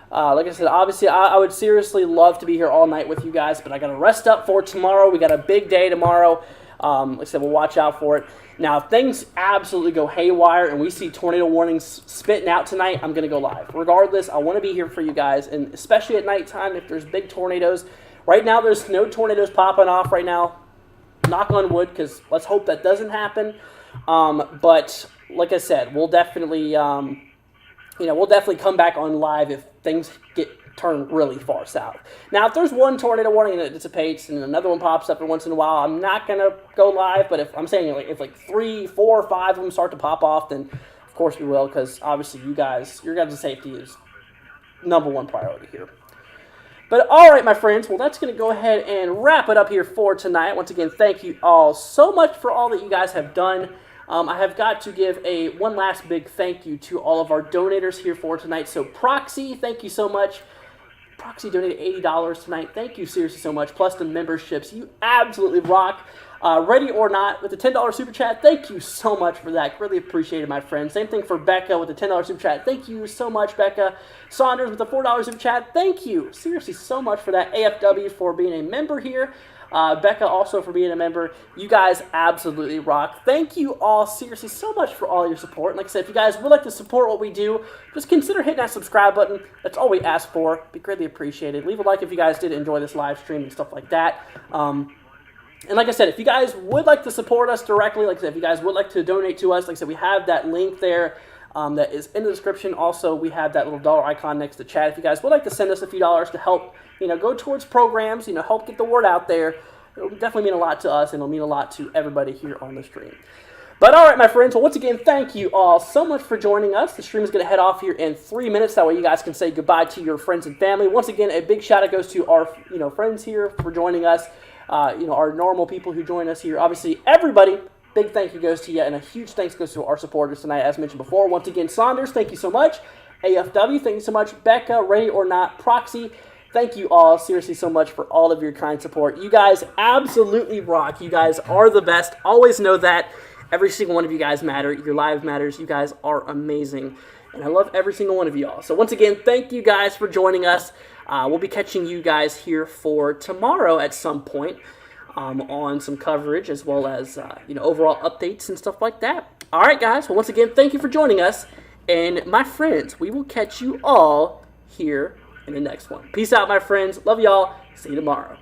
Like I said, obviously, I would seriously love to be here all night with you guys, but I got to rest up for tomorrow. We got a big day tomorrow. Like I said, we'll watch out for it. Now, if things absolutely go haywire and we see tornado warnings spitting out tonight, I'm going to go live. Regardless, I want to be here for you guys, and especially at nighttime if there's big tornadoes. Right now, there's no tornadoes popping off right now. Knock on wood, because let's hope that doesn't happen. But like I said, we'll definitely, we'll definitely come back on live if things get turned really far south. Now, if there's one tornado warning and it dissipates and another one pops up every once in a while, I'm not going to go live. But if I'm saying if 3, 4, 5 of them start to pop off, then of course we will, because obviously your guys' safety is number one priority here. But all right, my friends, well, that's going to go ahead and wrap it up here for tonight. Once again, thank you all so much for all that you guys have done. I have got to give one last big thank you to all of our donators here for tonight. So Proxy, thank you so much. Proxy donated $80 tonight. Thank you seriously so much. Plus the memberships. You absolutely rock. Ready or Not with the $10 super chat. Thank you so much for that. Really appreciate it, my friend. Same thing for Becca with the $10 super chat. Thank you so much, Becca. Saunders with the $4 super chat. Thank you seriously so much for that. AFW for being a member here. Becca also for being a member. You guys absolutely rock. Thank you all seriously so much for all your support. And like I said, if you guys would like to support what we do, just consider hitting that subscribe button. That's all we ask for. It'd be greatly appreciated. Leave a like if you guys did enjoy this live stream and stuff like that. And like I said, if you guys would like to support us directly, like I said, if you guys would like to donate to us, like I said, we have that link there that is in the description. Also, we have that little dollar icon next to chat. If you guys would like to send us a few dollars to help, go towards programs, help get the word out there, it'll definitely mean a lot to us, and it'll mean a lot to everybody here on the stream. But all right, my friends. Well, once again, thank you all so much for joining us. The stream is going to head off here in 3 minutes. That way, you guys can say goodbye to your friends and family. Once again, a big shout out goes to our friends here for joining us. Our normal people who join us here. Obviously, everybody. Big thank you goes to you, and a huge thanks goes to our supporters tonight, as mentioned before. Once again, Saunders, thank you so much. AFW, thank you so much. Becca, Ready or Not, Proxy, thank you all seriously so much for all of your kind support. You guys absolutely rock. You guys are the best. Always know that. Every single one of you guys matter. Your live matters. You guys are amazing. And I love every single one of you all. So once again, thank you guys for joining us. We'll be catching you guys here for tomorrow at some point. On some coverage as well as overall updates and stuff like that. All right, guys. Well, once again, thank you for joining us, and my friends, we will catch you all here in the next one. Peace out, my friends. Love y'all. See you tomorrow.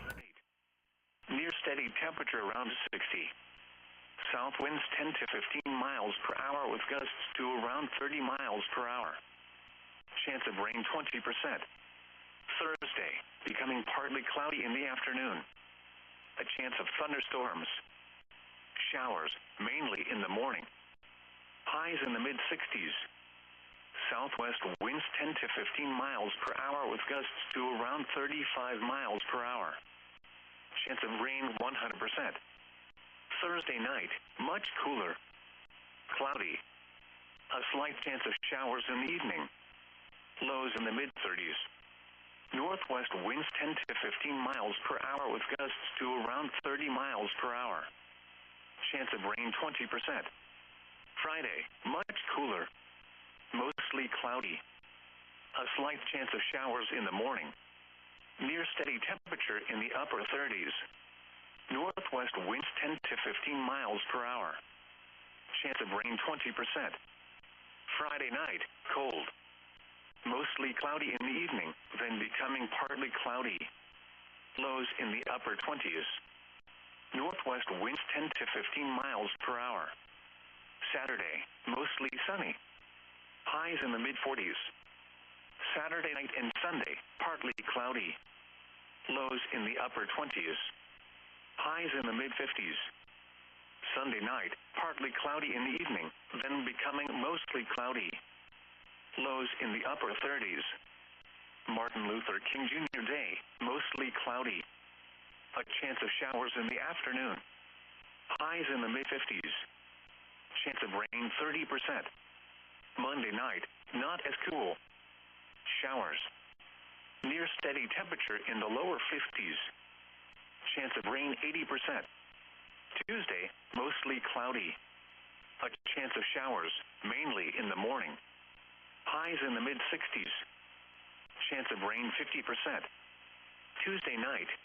Near steady temperature around 60. South winds 10 to 15 miles per hour with gusts to around 30 miles per hour. Chance of rain 20%. Thursday, becoming partly cloudy in the afternoon. A chance of thunderstorms. Showers, mainly in the morning. Highs in the mid-60s. Southwest winds 10 to 15 miles per hour with gusts to around 35 miles per hour. Chance of rain 100%. Thursday night, much cooler. Cloudy. A slight chance of showers in the evening. Lows in the mid-30s. Northwest winds 10 to 15 miles per hour with gusts to around 30 miles per hour. Chance of rain 20%. Friday, much cooler. Mostly cloudy. A slight chance of showers in the morning. Near steady temperature in the upper 30s. Northwest winds 10 to 15 miles per hour. Chance of rain 20%. Friday night, cold. Mostly cloudy in the evening, then becoming partly cloudy. Lows in the upper 20s. Northwest winds 10 to 15 miles per hour. Saturday, mostly sunny. Highs in the mid-40s. Saturday night and Sunday, partly cloudy. Lows in the upper 20s. Highs in the mid-50s. Sunday night, partly cloudy in the evening, then becoming mostly cloudy. Lows in the upper 30s. Martin Luther King Jr. Day, mostly cloudy. A chance of showers in the afternoon. Highs in the mid-50s. Chance of rain 30%. Monday night, not as cool. Showers. Near steady temperature in the lower 50s. Chance of rain 80%. Tuesday, mostly cloudy. A chance of showers, mainly in the morning. Highs in the mid-60s. Chance of rain 50%. Tuesday night,